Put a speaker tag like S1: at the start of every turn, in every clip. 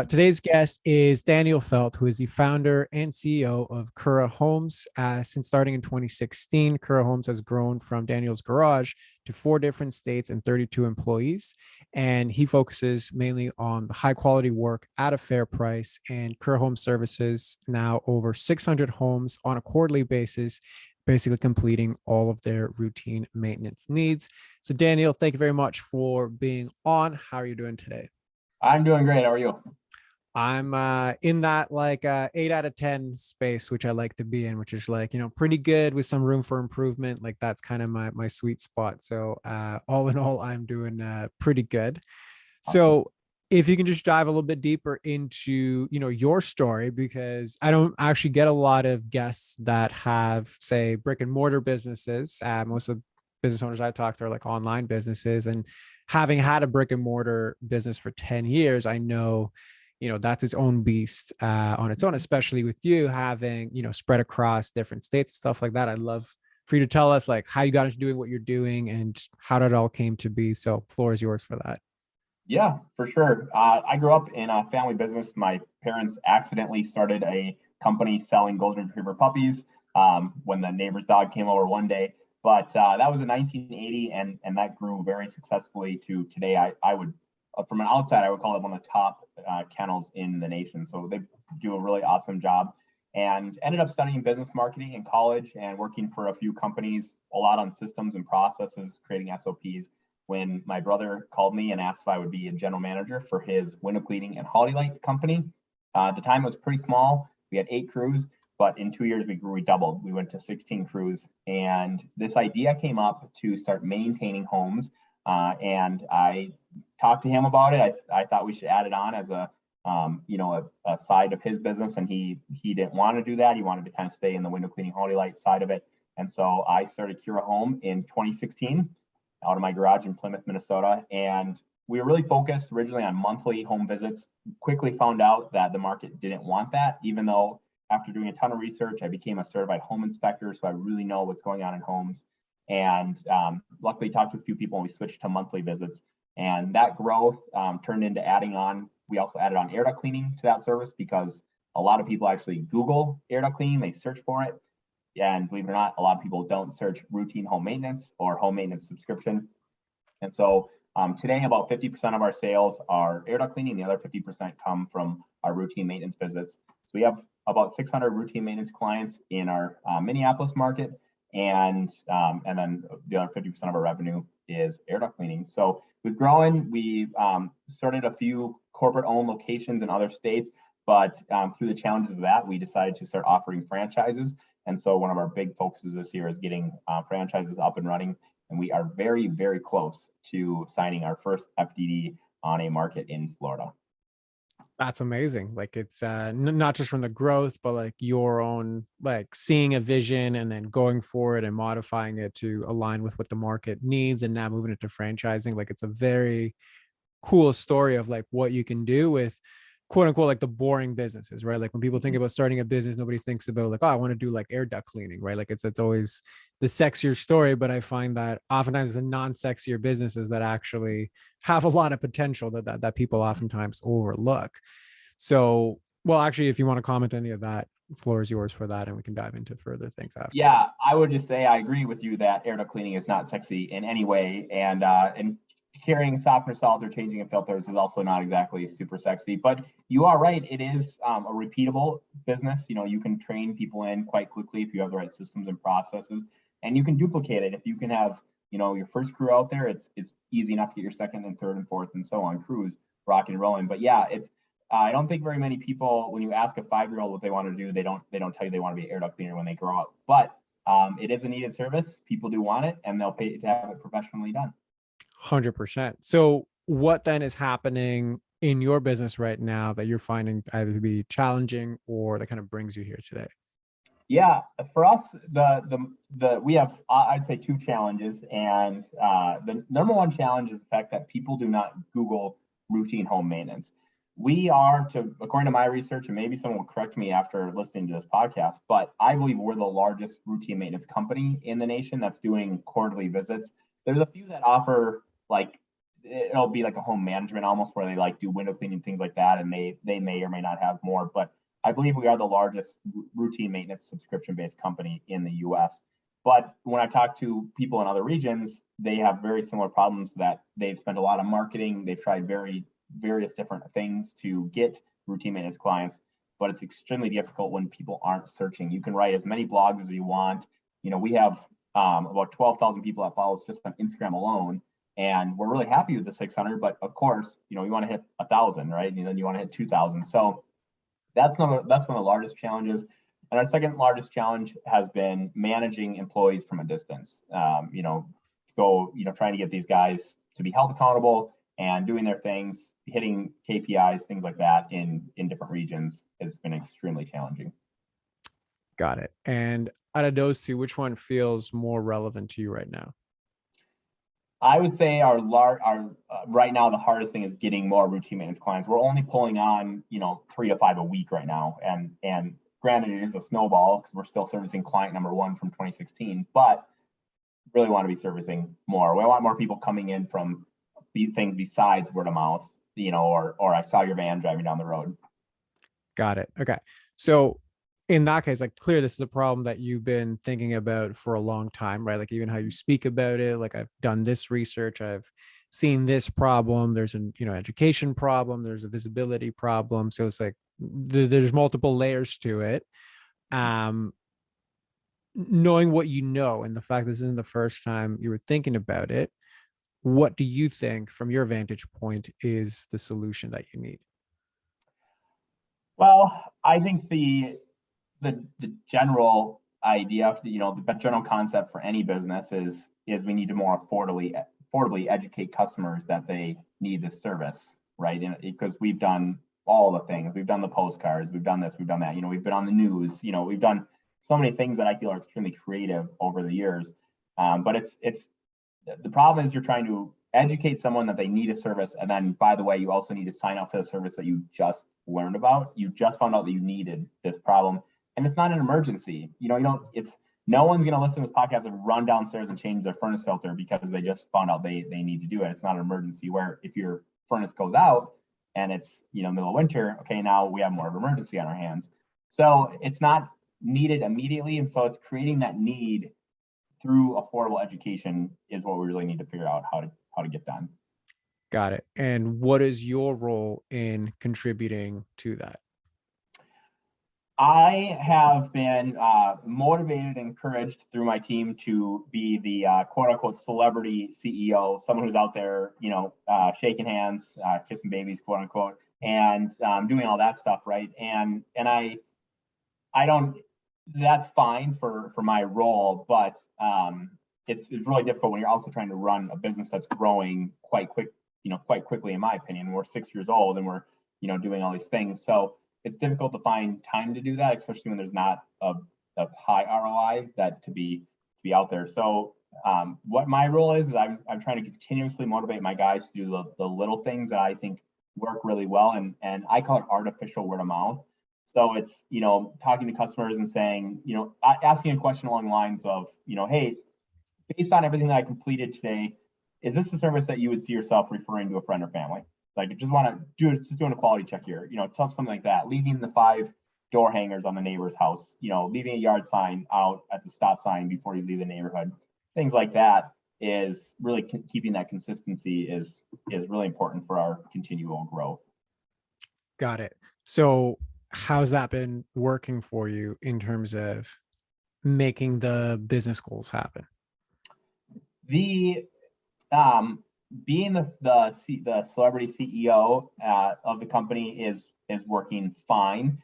S1: Today's guest is Daniel Felt, who is the founder and CEO of Kura Homes. Since starting in 2016, Kura Homes has grown from Daniel's garage to 4 different states and 32 employees. And he focuses mainly on the high quality work at a fair price. And Kura Home services now over 600 homes on a quarterly basis, basically completing all of their routine maintenance needs. So, Daniel, thank you very much for being on. How are you doing today?
S2: I'm doing great. How are you?
S1: I'm in that 8 out of 10 space, which I like to be in, which is pretty good with some room for improvement. Like that's kind of my sweet spot. So all in all, I'm doing pretty good.
S2: Awesome.
S1: So if you can just dive a little bit deeper into, your story, because I don't actually get a lot of guests that have, say, brick and mortar businesses. Most of the business owners I talk to are like online businesses, and having had a brick and mortar business for 10 years, I know that's its own beast on its own, especially with you having spread across different states, stuff like that. I'd love for you to tell us like how you got into doing what you're doing and how that all came to be. So floor is yours for that.
S2: Yeah, for sure. I grew up in a family business. My parents accidentally started a company selling golden retriever puppies when the neighbor's dog came over one day. But that was in 1980, and that grew very successfully to today. I would, from an outside, I would call it one of the top kennels in the nation. So they do a really awesome job. And ended up studying business marketing in college and working for a few companies, a lot on systems and processes, creating SOPs. When my brother called me and asked if I would be a general manager for his window cleaning and holiday light company. At the time, it was pretty small. We had 8 crews, but in 2 years, we doubled. We went to 16 crews. And this idea came up to start maintaining homes. And I talked to him about it. I thought we should add it on as a side of his business, and he didn't want to do that. He wanted to kind of stay in the window cleaning holiday light side of it. And so I started Kura Home in 2016 out of my garage in Plymouth, Minnesota. And we were really focused originally on monthly home visits. Quickly found out that the market didn't want that, even though after doing a ton of research, I became a certified home inspector. So I really know what's going on in homes. And luckily talked to a few people and we switched to monthly visits. And that growth turned into adding on. We also added on air duct cleaning to that service because a lot of people actually Google air duct cleaning, they search for it. And believe it or not, a lot of people don't search routine home maintenance or home maintenance subscription. And so today, about 50% of our sales are air duct cleaning. The other 50% come from our routine maintenance visits. So we have about 600 routine maintenance clients in our Minneapolis market. And then the other 50% of our revenue is air duct cleaning. So we've grown. We started a few corporate-owned locations in other states, but through the challenges of that, we decided to start offering franchises. And so one of our big focuses this year is getting franchises up and running. And we are very, very close to signing our first FDD on a market in Florida.
S1: That's amazing. Like it's not just from the growth, but like your own, like seeing a vision and then going for it and modifying it to align with what the market needs and now moving it to franchising. Like it's a very cool story of like what you can do with quote unquote like the boring businesses, right? Like when people think about starting a business, nobody thinks about like, oh, I want to do like air duct cleaning, right? Like it's always the sexier story, but I find that oftentimes the non-sexier businesses that actually have a lot of potential that people oftentimes overlook. So, well, actually, if you want to comment any of that, the floor is yours for that, and we can dive into further things after.
S2: Yeah, I would just say I agree with you that air duct cleaning is not sexy in any way, and carrying softener salt or changing in filters is also not exactly super sexy. But you are right; it is a repeatable business. You can train people in quite quickly if you have the right systems and processes, and you can duplicate it if you can have your first crew out there. It's easy enough to get your second and third and fourth and so on crews rocking and rolling. But yeah, it's I don't think very many people, when you ask a 5-year-old what they want to do, they don't tell you they want to be an air duct cleaner when they grow up. But it is a needed service. People do want it, and they'll pay to have it professionally done.
S1: 100%. So, what then is happening in your business right now that you're finding either to be challenging or that kind of brings you here today?
S2: Yeah, for us, the we have I'd say 2 challenges, and the number one challenge is the fact that people do not Google routine home maintenance. We are, according to my research, and maybe someone will correct me after listening to this podcast, but I believe we're the largest routine maintenance company in the nation that's doing quarterly visits. There's a few that offer like it'll be like a home management almost, where they like do window cleaning, things like that, and they may or may not have more. But I believe we are the largest routine maintenance subscription based company in the U.S. But when I talk to people in other regions, they have very similar problems, that they've spent a lot of marketing, they've tried various different things to get routine maintenance clients, but it's extremely difficult when people aren't searching. You can write as many blogs as you want. We have about 12,000 people that follow us just on Instagram alone, and we're really happy with the 600. But of course, you want to hit 1,000, right? And then you want to hit 2,000. So that's one of the largest challenges. And our second largest challenge has been managing employees from a distance. Trying to get these guys to be held accountable and doing their things, hitting KPIs, things like that in different regions has been extremely challenging.
S1: Got it. And out of those two, which one feels more relevant to you right now?
S2: I would say our right now the hardest thing is getting more routine maintenance clients. We're only pulling on 3 to 5 a week right now, and granted it is a snowball because we're still servicing client number 1 from 2016, but really want to be servicing more. We want more people coming in from things besides word of mouth, or I saw your van driving down the road.
S1: Got it. Okay. So in that case, like, clear, this is a problem that you've been thinking about for a long time, right? Like, even how you speak about it, like, I've done this research, I've seen this problem, there's an education problem, there's a visibility problem. So it's like there's multiple layers to it. Knowing what you know, and the fact this isn't the first time you were thinking about it, what do you think from your vantage point is the solution that you need?
S2: Well, I think the general idea, the general concept for any business is we need to more affordably educate customers that they need this service, right? Because we've done all the things, we've done the postcards, we've done this, we've done that, we've been on the news, we've done so many things that I feel are extremely creative over the years. But it's the problem is you're trying to educate someone that they need a service, and then, by the way, you also need to sign up for the service that you just learned about. You just found out that you needed this problem, and it's not an emergency. No one's going to listen to this podcast and run downstairs and change their furnace filter because they just found out they need to do it. It's not an emergency. Where if your furnace goes out and it's middle of winter, okay, now we have more of an emergency on our hands. So it's not needed immediately, and so it's creating that need through affordable education is what we really need to figure out how to get done.
S1: Got it. And what is your role in contributing to that?
S2: I have been motivated and encouraged through my team to be the quote unquote celebrity CEO, someone who's out there, shaking hands, kissing babies, quote unquote, and doing all that stuff, right? And I don't. That's fine for my role, but it's really difficult when you're also trying to run a business that's growing quite quickly, in my opinion. We're 6 years old and we're doing all these things, so it's difficult to find time to do that, especially when there's not a high ROI that to be out there. So what my role is I'm trying to continuously motivate my guys to do the little things that I think work really well, and I call it artificial word of mouth. So it's talking to customers and saying, asking a question along the lines of, hey, based on everything that I completed today, is this a service that you would see yourself referring to a friend or family? Like, just doing a quality check here, something like that. Leaving the 5 door hangers on the neighbor's house, leaving a yard sign out at the stop sign before you leave the neighborhood. Things like that is really keeping that consistency is really important for our continual growth.
S1: Got it. So how's that been working for you in terms of making the business goals happen?
S2: The being the celebrity CEO of the company is working fine.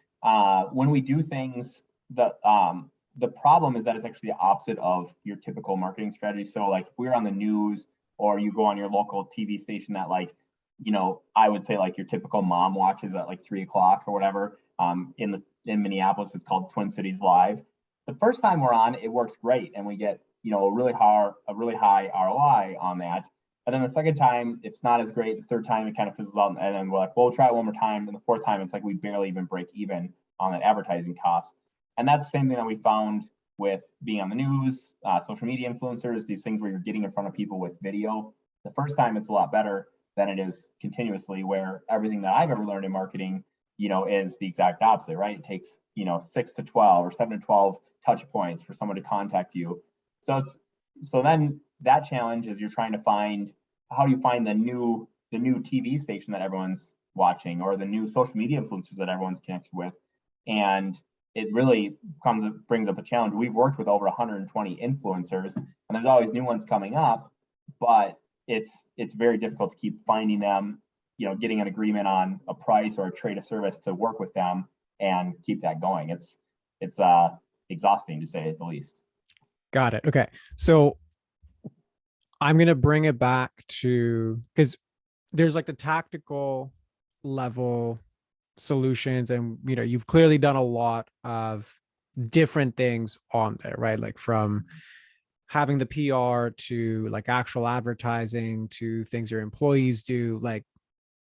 S2: When we do things, the problem is that it's actually the opposite of your typical marketing strategy. So, like, if we're on the news or you go on your local TV station that, like, I would say, like, your typical mom watches at like 3 o'clock or whatever. In Minneapolis, it's called Twin Cities Live. The first time we're on, it works great, and we get a really high ROI on that. And then the second time, it's not as great. The third time, it kind of fizzles out, and then we're like, well, we'll try it one more time. And the fourth time, it's like we barely even break even on that advertising cost. And that's the same thing that we found with being on the news, social media influencers, these things where you're getting in front of people with video. The first time it's a lot better than it is continuously, where everything that I've ever learned in marketing, is the exact opposite, right? It takes, 6 to 12 or 7 to 12 touch points for someone to contact you. So then that challenge is you're trying to find, how do you find the new TV station that everyone's watching, or the new social media influencers that everyone's connected with. And it really brings up a challenge. We've worked with over 120 influencers, and there's always new ones coming up, but it's very difficult to keep finding them, getting an agreement on a price or a trade of service to work with them and keep that going. It's exhausting, to say the least.
S1: Got it. Okay. So I'm going to bring it back to, because there's like the tactical level solutions, and you've clearly done a lot of different things on there, right? Like from having the PR to like actual advertising to things your employees do. Like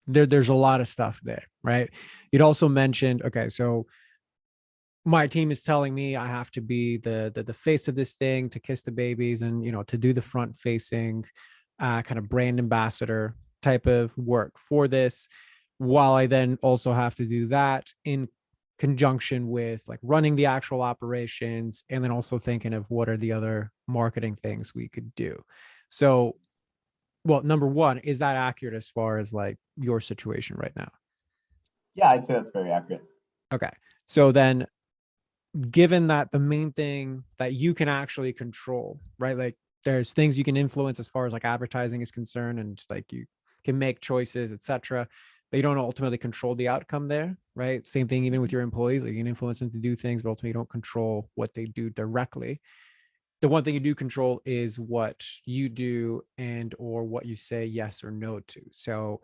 S1: there's a lot of stuff there, right? You'd also mentioned, okay, so my team is telling me I have to be the face of this thing, to kiss the babies, and to do the front facing kind of brand ambassador type of work for this, while I then also have to do that in conjunction with like running the actual operations, and then also thinking of what are the other marketing things we could do. So, well, number one, is that accurate as far as like your situation right now?
S2: Yeah, I'd say that's very accurate.
S1: Okay. So then, given that the main thing that you can actually control, right? Like there's things you can influence as far as like advertising is concerned, and like you can make choices, etc. But you don't ultimately control the outcome there, right? Same thing even with your employees. Like you can influence them to do things, but ultimately you don't control what they do directly. The one thing you do control is what you do and or what you say yes or no to. So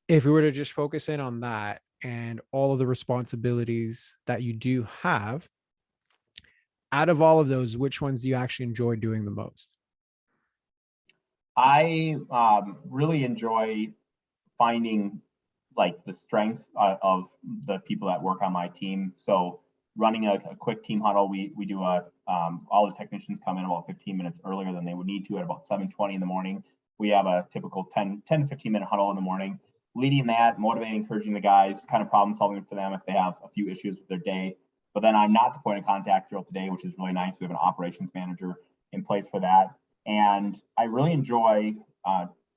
S1: if we were to just focus in on that and all of the responsibilities that you do have, out of all of those, which ones do you actually enjoy doing the most?
S2: I really enjoy finding like the strengths of the people that work on my team. So running a quick team huddle, we do all the technicians come in about 15 minutes earlier than they would need to at about 7:20 in the morning. We have a typical 10 to 15 minute huddle in the morning, leading that, motivating, encouraging the guys, kind of problem solving for them if they have a few issues with their day. But then I'm not the point of contact throughout the day, which is really nice. We have an operations manager in place for that. And I really enjoy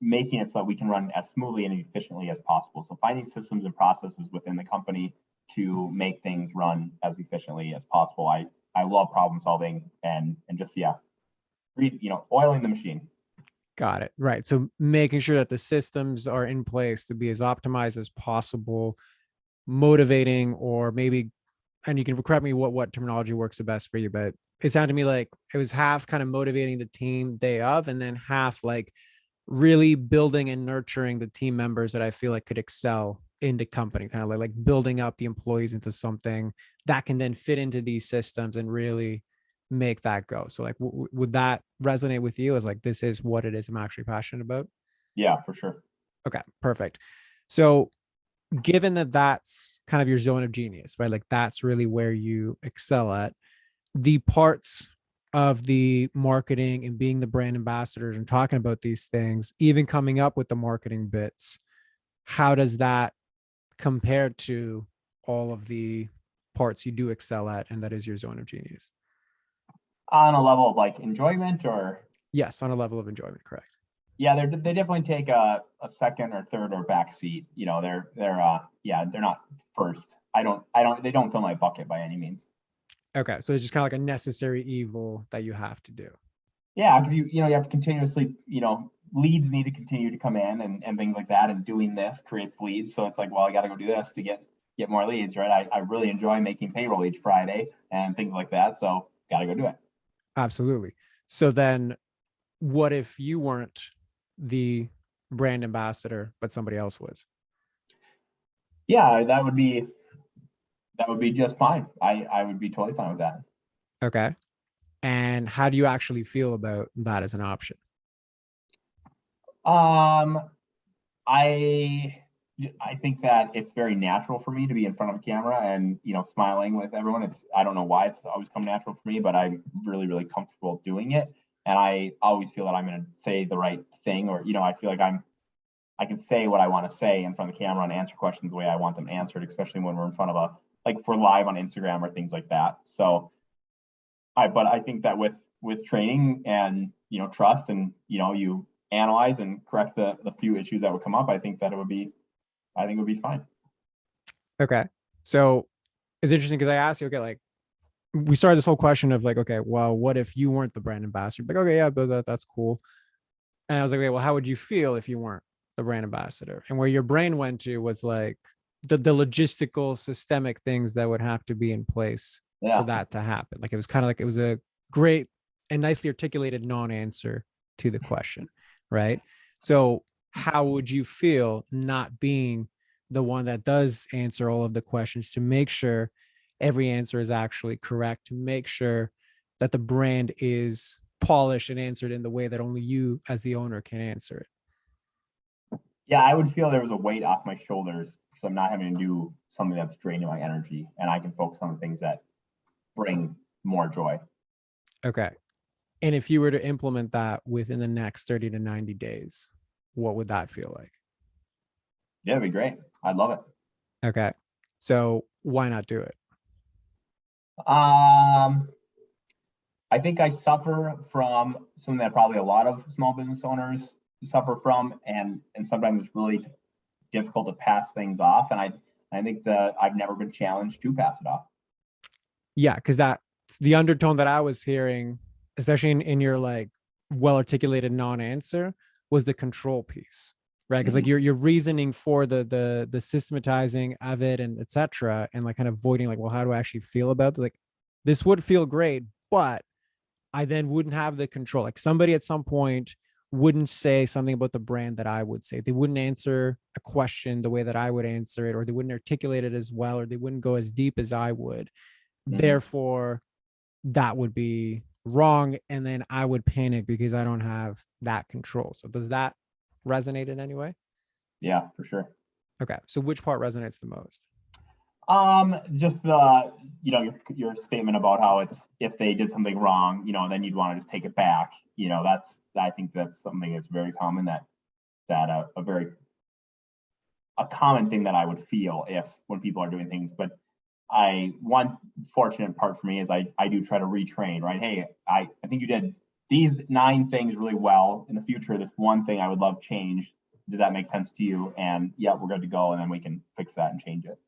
S2: making it so that we can run as smoothly and efficiently as possible. So finding systems and processes within the company to make things run as efficiently as possible. I love problem solving and just oiling the machine.
S1: Got it. Right. So making sure that the systems are in place to be as optimized as possible, motivating, or maybe, and you can correct me what terminology works the best for you, but it sounded to me like it was half kind of motivating the team day of, and then half like really building and nurturing the team members that I feel like could excel in the company, kind of like building up the employees into something that can then fit into these systems and really make that go. So like, would that resonate with you as like, this is what it is I'm actually passionate about?
S2: Yeah, for sure.
S1: Okay, perfect. So given that that's kind of your zone of genius, right? Like that's really where you excel at, the parts of the marketing and being the brand ambassadors and talking about these things, even coming up with the marketing bits, how does that compare to all of the parts you do excel at and that is your zone of genius?
S2: On a level of like enjoyment, or
S1: Yes, on a level of enjoyment, correct.
S2: yeah, they definitely take a second or third or back seat. They're not first. They don't fill my bucket by any means.
S1: Okay, so it's just kind of like a necessary evil that you have to do.
S2: Yeah, because you have to continuously, leads need to continue to come in and things like that. And doing this creates leads. So it's like, well, I got to go do this to get more leads, right? I really enjoy making payroll each Friday and things like that. So got to go do it.
S1: Absolutely. So then what if you weren't the brand ambassador, but somebody else was?
S2: Yeah, that would be just fine. I would be totally fine with that.
S1: Okay. And how do you actually feel about that as an option?
S2: Um, I I think that it's very natural for me to be in front of a camera and smiling with everyone. I don't know why it's always come natural for me, but I'm really comfortable doing it. and I always feel that I'm going to say the right thing, or I feel like I can say what I want to say in front of the camera and answer questions the way I want them answered, especially when we're in front of like if we're live on Instagram or things like that. So but I think that with training and trust, and you analyze and correct the few issues that would come up, I think it would be fine.
S1: Okay. So it's interesting because I asked you, okay, like we started this whole question of like, okay, well, what if you weren't the brand ambassador? Like, okay, yeah, but that's cool. And I was like, okay, well, how would you feel if you weren't the brand ambassador? And where your brain went to was like the logistical systemic things that would have to be in place for
S2: Yeah.
S1: that to happen. Like it was kind of like it was a great and nicely articulated non-answer to the question, right? So how would you feel not being the one that does answer all of the questions to make sure every answer is actually correct, to make sure that the brand is polished and answered in the way that only you as the owner can answer it?
S2: Yeah, I would feel there was a weight off my shoulders because I'm not having to do something that's draining my energy, and I can focus on the things that bring more joy.
S1: Okay. And if you were to implement that within the next 30 to 90 days, what would that feel like?
S2: Yeah, it'd be great. I'd love it.
S1: Okay. So why not do it?
S2: Um, I think I suffer from something that probably a lot of small business owners suffer from, and sometimes it's really difficult to pass things off. And I think that I've never been challenged to pass it off.
S1: Yeah, because that the undertone that I was hearing, especially in your like well articulated non-answer, was the control piece, right? Because like
S2: Mhm.
S1: your reasoning for the systematizing of it and etc. and like kind of voiding like, well, how do I actually feel about it? Like this would feel great, but I then wouldn't have the control. Like somebody at some point wouldn't say something about the brand that I would say. They wouldn't answer a question the way that I would answer it, or they wouldn't articulate it as well, or they wouldn't go as deep as I would.
S2: Mhm.
S1: Therefore, that would be wrong. And then I would panic because I don't have that control. So does that resonate in any way?
S2: Yeah, for sure.
S1: Okay. So which part resonates the most?
S2: Just the your statement about how it's if they did something wrong, then you'd want to just take it back. I think that's something that's very common, that a common thing that I would feel if when people are doing things. But one fortunate part for me is I do try to retrain, right? Hey, I think you did these 9 things really well. In the future, this one thing I would love changed. Does that make sense to you? And yeah, we're good to go, and then we can fix that and change it.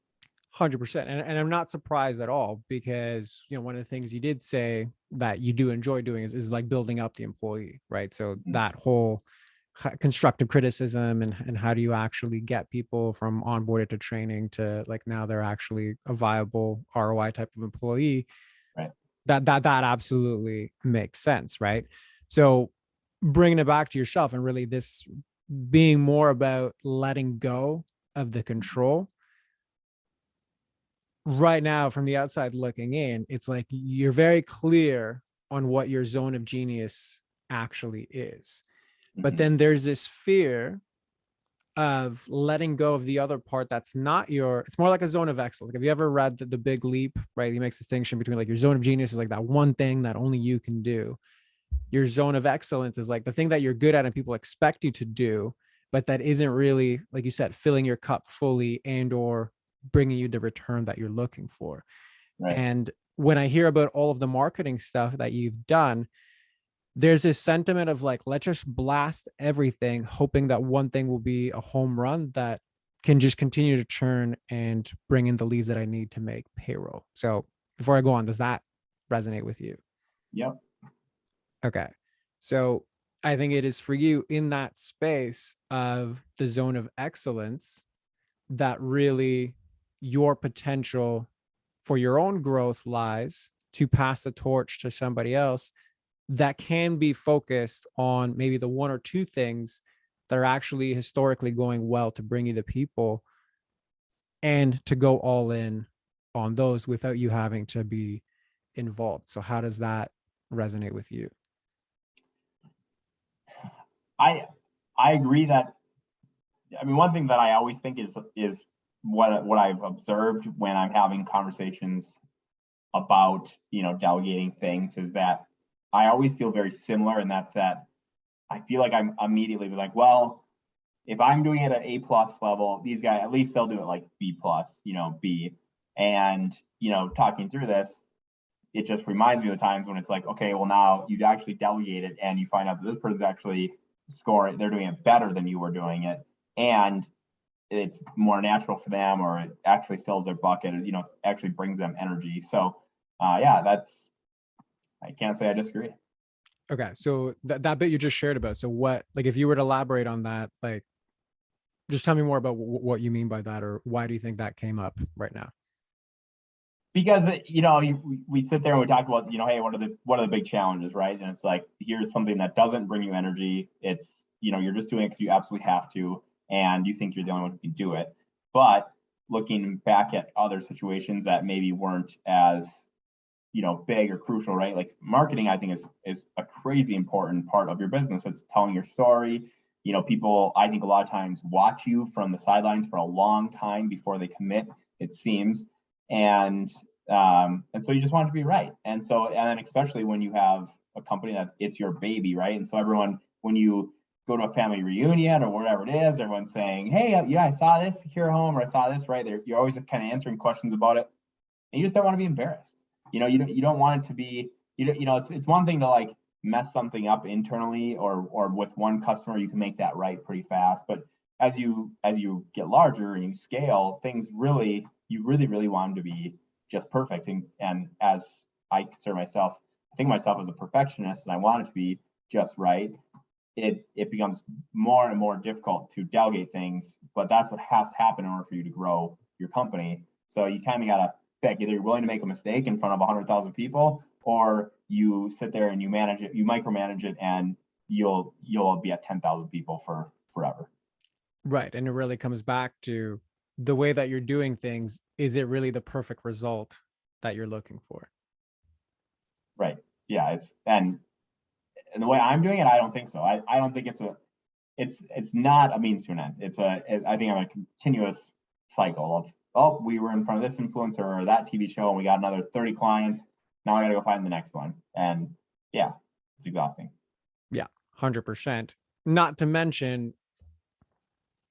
S1: 100%. And I'm not surprised at all because, one of the things you did say that you do enjoy doing is like building up the employee, right? So
S2: Mhm.
S1: that whole constructive criticism and how do you actually get people from onboarded to training to like now they're actually a viable ROI type of employee,
S2: Right.
S1: that absolutely makes sense, right? So bringing it back to yourself and really this being more about letting go of the control right now from the outside looking in, it's like you're very clear on what your zone of genius actually is. But
S2: Mhm.
S1: then there's this fear of letting go of the other part that's not it's more like a zone of excellence. Like, have you ever read the Big Leap, right? He makes distinction between like your zone of genius is like that one thing that only you can do. Your zone of excellence is like the thing that you're good at and people expect you to do, but that isn't really, like you said, filling your cup fully and or bringing you the return that you're looking for.
S2: Right.
S1: And when I hear about all of the marketing stuff that you've done, there's this sentiment of like, let's just blast everything, hoping that one thing will be a home run that can just continue to churn and bring in the leads that I need to make payroll. So before I go on, does that resonate with you?
S2: Yep.
S1: Okay. So I think it is for you in that space of the zone of excellence that really your potential for your own growth lies to pass the torch to somebody else that can be focused on maybe the one or two things that are actually historically going well to bring you the people and to go all in on those without you having to be involved. So how does that resonate with you?
S2: I I agree that one thing that I always think is what I've observed when I'm having conversations about delegating things is that I always feel very similar, and that's that I feel like I'm immediately like, well, if I'm doing it at A plus level, these guys at least they'll do it like B plus, B. And talking through this, it just reminds me of the times when it's like, okay, well now you actually delegate it and you find out that this person's actually scoring, they're doing it better than you were doing it, and it's more natural for them, or it actually fills their bucket, actually brings them energy. So yeah, I can't say I disagree.
S1: Okay. So that bit you just shared about, so what, like, if you were to elaborate on that, like, just tell me more about what you mean by that, or why do you think that came up right now?
S2: Because we sit there and we talk about, hey, what are the big challenges, right? And it's like, here's something that doesn't bring you energy. It's you're just doing it because you absolutely have to, and you think you're the only one who can do it. But looking back at other situations that maybe weren't as big or crucial, right? Like marketing, I think is a crazy important part of your business. It's telling your story. People, I think, a lot of times watch you from the sidelines for a long time before they commit, it seems. And so you just want it to be right. And then especially when you have a company that it's your baby, right? And so everyone, when you go to a family reunion or whatever it is, everyone's saying, hey, yeah, I saw this Kura Home, or I saw this, right? You're always kind of answering questions about it, and you just don't want to be embarrassed. You don't want it to be, it's one thing to like mess something up internally, or with one customer, you can make that right pretty fast. But as you get larger and you scale, you really want them to be just perfect. And as I consider myself, I think myself as a perfectionist, and I want it to be just right. It becomes more and more difficult to delegate things, but that's what has to happen in order for you to grow your company. So you kind of gotta pick, either you're willing to make a mistake in front of 100,000 people, or you sit there and you manage it, you micromanage it, and you'll be at 10,000 people for forever.
S1: Right. And it really comes back to the way that you're doing things. Is it really the perfect result that you're looking for?
S2: Right. Yeah. And the way I'm doing it, I don't think so. I don't think it's not a means to an end. I think I'm a continuous cycle of, oh, we were in front of this influencer or that TV show and we got another 30 clients. Now I got to go find the next one. And yeah, it's exhausting.
S1: Yeah, 100%. Not to mention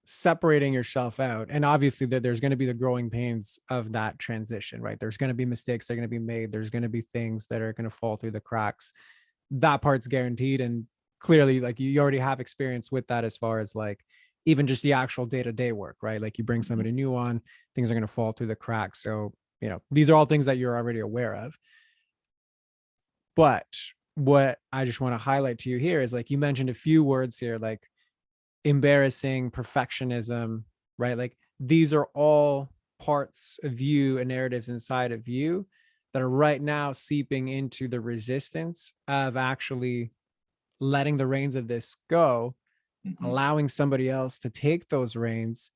S1: separating yourself out. And obviously there's going to be the growing pains of that transition, right? There's going to be mistakes that are going to be made. There's going to be things that are going to fall through the cracks. That part's guaranteed. And clearly, like, you already have experience with that, as far as like even just the actual day-to-day work, right? Like, you bring somebody new on, things are going to fall through the cracks. So, these are all things that you're already aware of. But what I just want to highlight to you here is, like, you mentioned a few words here, like embarrassing, perfectionism, right? Like, these are all parts of you and narratives inside of you that are right now seeping into the resistance of actually letting the reins of this go,
S2: Mm-hmm.
S1: allowing somebody else to take those reins,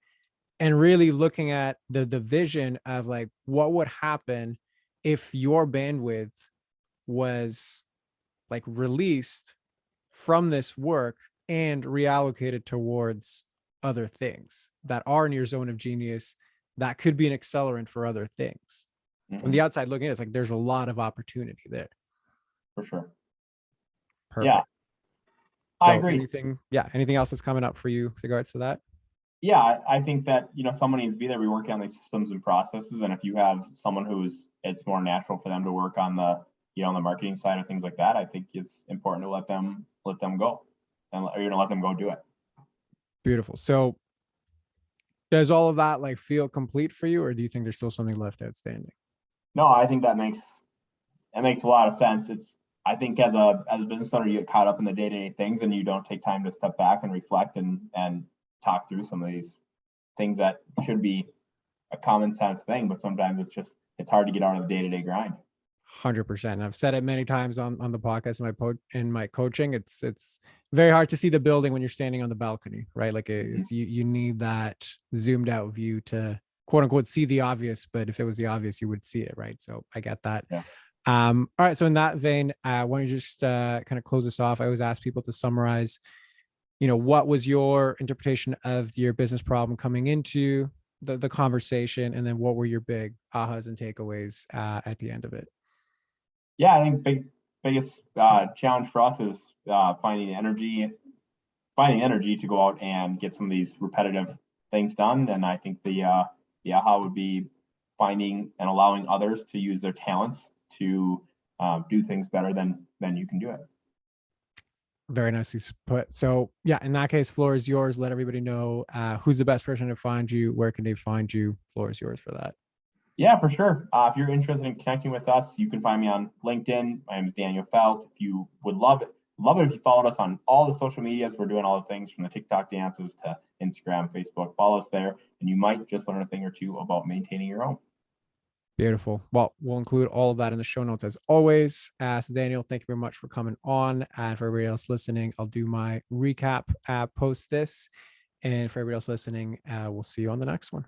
S1: and really looking at the vision of, like, what would happen if your bandwidth was, like, released from this work and reallocated towards other things that are in your zone of genius, that could be an accelerant for other things. From
S2: Mm-hmm.
S1: the outside looking in, it's like there's a lot of opportunity there.
S2: For sure. Yeah,
S1: Perfect.
S2: I
S1: So
S2: agree.
S1: anything else that's coming up for you with regards to that?
S2: Yeah, I think that someone needs to be there. We work on these systems and processes, and if you have someone it's more natural for them to work on the marketing side of things like that, I think it's important to let them go, and let them go do it.
S1: Beautiful. So does all of that, like, feel complete for you, or do you think there's still something left outstanding?
S2: No, I think that makes a lot of sense. I think as a business owner, you get caught up in the day-to-day things and you don't take time to step back and reflect and talk through some of these things that should be a common sense thing, but sometimes it's hard to get out of the day-to-day grind.
S1: 100%. I've said it many times on the podcast, in my coaching. It's very hard to see the building when you're standing on the balcony, right? Like, it's you need that zoomed out view to, quote unquote, see the obvious. But if it was the obvious, you would see it, right? So I get that.
S2: Yeah.
S1: All right. So in that vein, why don't you just kind of close this off? I always ask people to summarize, what was your interpretation of your business problem coming into the conversation, and then what were your big ahas and takeaways at the end of it?
S2: Yeah, I think biggest challenge for us is finding energy to go out and get some of these repetitive things done. And I think the aha would be finding and allowing others to use their talents to do things better than you can do it.
S1: Very nicely put. So yeah, in that case, floor is yours. Let everybody know who's the best person to find you. Where can they find you? Floor is yours for that.
S2: Yeah, for sure. If you're interested in connecting with us, you can find me on LinkedIn. My name is Daniel Felt. If you would love it if you followed us on all the social medias. We're doing all the things from the TikTok dances to Instagram, Facebook. Follow us there, and you might just learn a thing or two about maintaining your home.
S1: Beautiful. Well, we'll include all of that in the show notes as always. So Daniel, thank you very much for coming on. And for everybody else listening, I'll do my recap post this. And for everybody else listening, we'll see you on the next one.